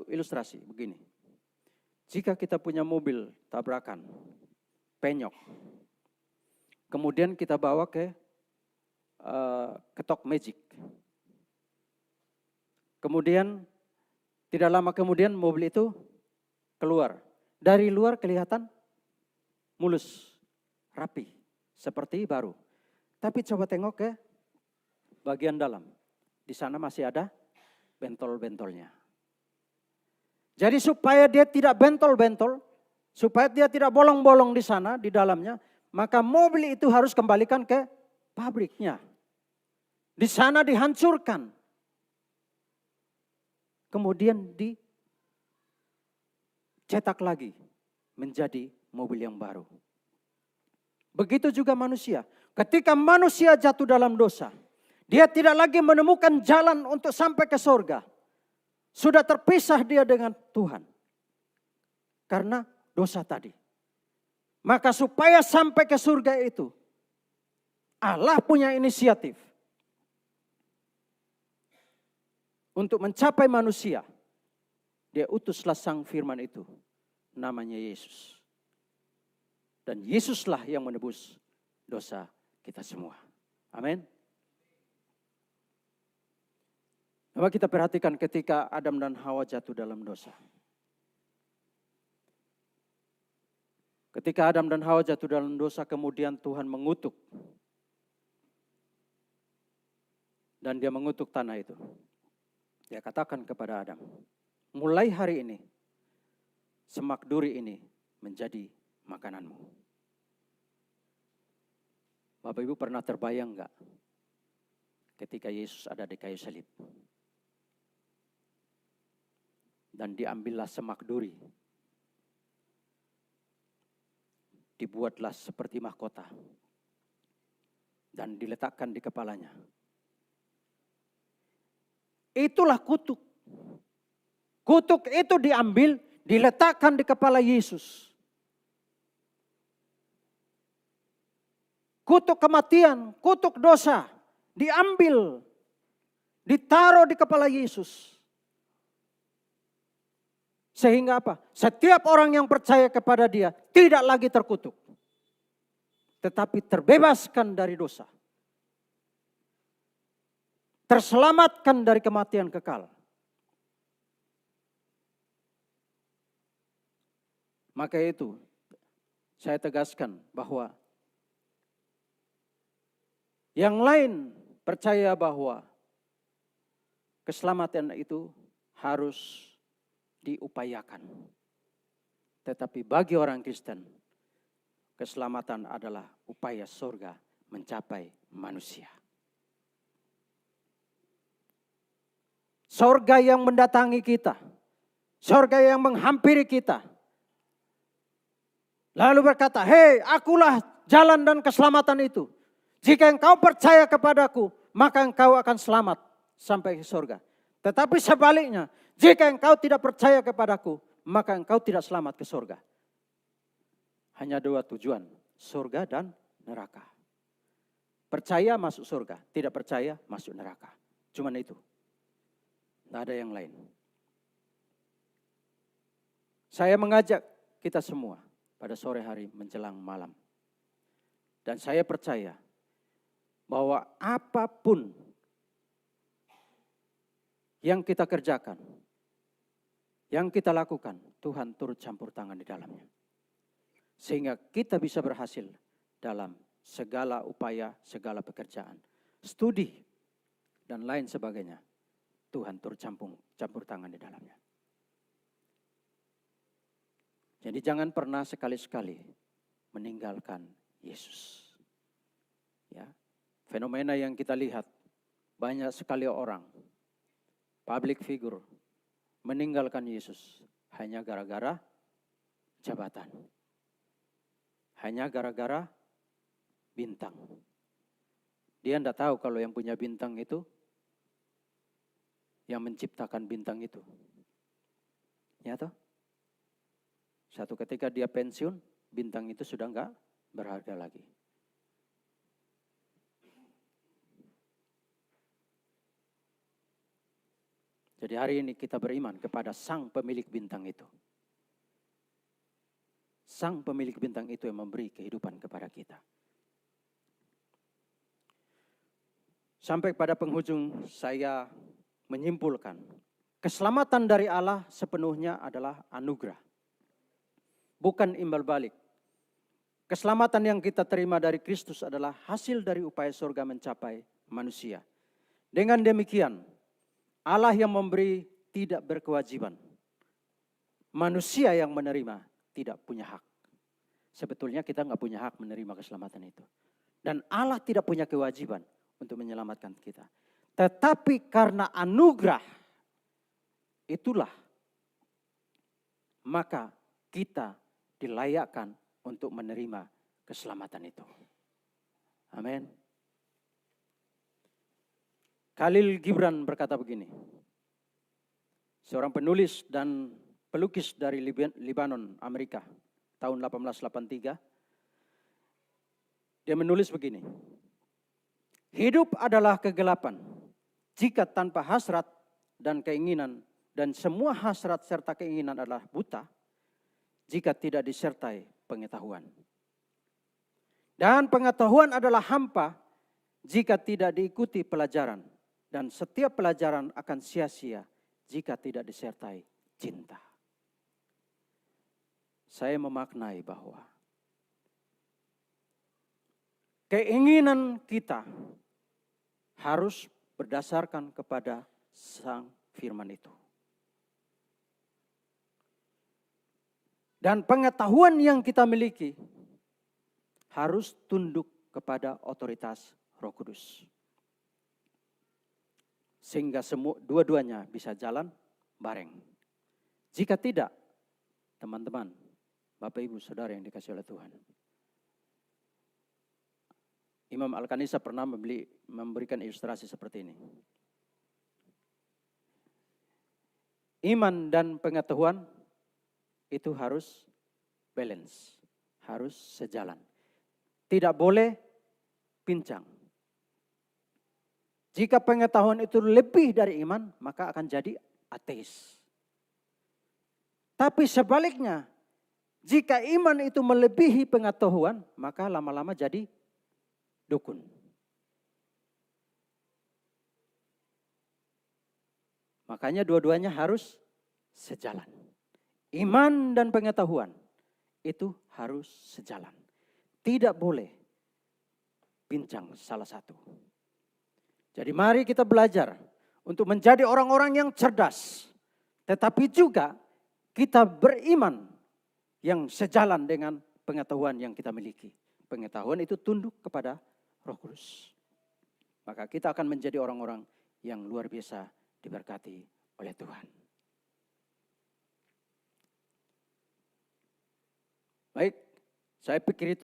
ilustrasi begini. Jika kita punya mobil tabrakan, penyok, kemudian kita bawa ke Tok Magic. Kemudian tidak lama kemudian mobil itu keluar. Dari luar kelihatan mulus, rapi, seperti baru. Tapi coba tengok ke bagian dalam. Di sana masih ada bentol-bentolnya. Jadi supaya dia tidak bentol-bentol, supaya dia tidak bolong-bolong di sana, di dalamnya, maka mobil itu harus kembalikan ke pabriknya. Di sana dihancurkan. Kemudian dicetak lagi menjadi mobil yang baru. Begitu juga manusia. Ketika manusia jatuh dalam dosa, dia tidak lagi menemukan jalan untuk sampai ke surga. Sudah terpisah dia dengan Tuhan. Karena dosa tadi. Maka supaya sampai ke surga itu, Allah punya inisiatif. Untuk mencapai manusia, dia utuslah sang firman itu. Namanya Yesus. Dan Yesuslah yang menebus dosa kita semua. Amin. Coba kita perhatikan ketika Adam dan Hawa jatuh dalam dosa. Ketika Adam dan Hawa jatuh dalam dosa, kemudian Tuhan mengutuk. Dan dia mengutuk tanah itu. Dia katakan kepada Adam, mulai hari ini, semak duri ini menjadi makananmu. Bapak Ibu pernah terbayang enggak ketika Yesus ada di kayu salib? Dan diambillah semak duri. Dibuatlah seperti mahkota. Dan diletakkan di kepalanya. Itulah kutuk. Kutuk itu diambil, diletakkan di kepala Yesus. Kutuk kematian, kutuk dosa, diambil, ditaruh di kepala Yesus. Sehingga apa? Setiap orang yang percaya kepada dia tidak lagi terkutuk. Tetapi terbebaskan dari dosa. Terselamatkan dari kematian kekal. Maka itu saya tegaskan bahwa yang lain percaya bahwa keselamatan itu harus diupayakan. Tetapi bagi orang Kristen, keselamatan adalah upaya surga mencapai manusia. Surga yang mendatangi kita. Surga yang menghampiri kita. Lalu berkata, hei, akulah jalan dan keselamatan itu. Jika engkau percaya kepadaku, maka engkau akan selamat sampai ke surga. Tetapi sebaliknya, jika engkau tidak percaya kepadaku, maka engkau tidak selamat ke surga. Hanya dua tujuan, surga dan neraka. Percaya masuk surga, tidak percaya masuk neraka. Cuman itu. Tidak ada yang lain. Saya mengajak kita semua pada sore hari menjelang malam. Dan saya percaya bahwa apapun yang kita kerjakan, yang kita lakukan, Tuhan turut campur tangan di dalamnya. Sehingga kita bisa berhasil dalam segala upaya, segala pekerjaan. Studi dan lain sebagainya. Tuhan turut campur tangan di dalamnya. Jadi jangan pernah sekali-sekali meninggalkan Yesus. Ya, fenomena yang kita lihat, banyak sekali orang, public figure, meninggalkan Yesus hanya gara-gara jabatan. Hanya gara-gara bintang. Dia tidak tahu kalau yang punya bintang itu, yang menciptakan bintang itu. Ya toh? Satu ketika dia pensiun, bintang itu sudah enggak berharga lagi. Jadi hari ini kita beriman kepada Sang pemilik bintang itu. Sang pemilik bintang itu yang memberi kehidupan kepada kita. Sampai pada penghujung saya menyimpulkan, keselamatan dari Allah sepenuhnya adalah anugerah, bukan imbal balik. Keselamatan yang kita terima dari Kristus adalah hasil dari upaya surga mencapai manusia. Dengan demikian, Allah yang memberi tidak berkewajiban. Manusia yang menerima tidak punya hak. Sebetulnya kita nggak punya hak menerima keselamatan itu. Dan Allah tidak punya kewajiban untuk menyelamatkan kita. Tetapi karena anugerah, itulah maka kita dilayakkan untuk menerima keselamatan itu. Amin. Khalil Gibran berkata begini. Seorang penulis dan pelukis dari Lebanon, Amerika, tahun 1883. Dia menulis begini. Hidup adalah kegelapan jika tanpa hasrat dan keinginan, dan semua hasrat serta keinginan adalah buta jika tidak disertai pengetahuan. Dan pengetahuan adalah hampa jika tidak diikuti pelajaran. Dan setiap pelajaran akan sia-sia jika tidak disertai cinta. Saya memaknai bahwa keinginan kita harus berdasarkan kepada Sang Firman itu. Dan pengetahuan yang kita miliki harus tunduk kepada otoritas Roh Kudus. Sehingga dua-duanya bisa jalan bareng. Jika tidak, teman-teman, Bapak Ibu Saudara yang dikasihi oleh Tuhan. Imam Al-Kanisa pernah memberikan ilustrasi seperti ini. Iman dan pengetahuan itu harus balance, harus sejalan. Tidak boleh pincang. Jika pengetahuan itu lebih dari iman, maka akan jadi ateis. Tapi sebaliknya, jika iman itu melebihi pengetahuan, maka lama-lama jadi dukun. Makanya dua-duanya harus sejalan. Iman dan pengetahuan itu harus sejalan. Tidak boleh pincang salah satu. Jadi mari kita belajar untuk menjadi orang-orang yang cerdas. Tetapi juga kita beriman yang sejalan dengan pengetahuan yang kita miliki. Pengetahuan itu tunduk kepada Roh Kudus. Maka kita akan menjadi orang-orang yang luar biasa diberkati oleh Tuhan. Baik, saya pikir itu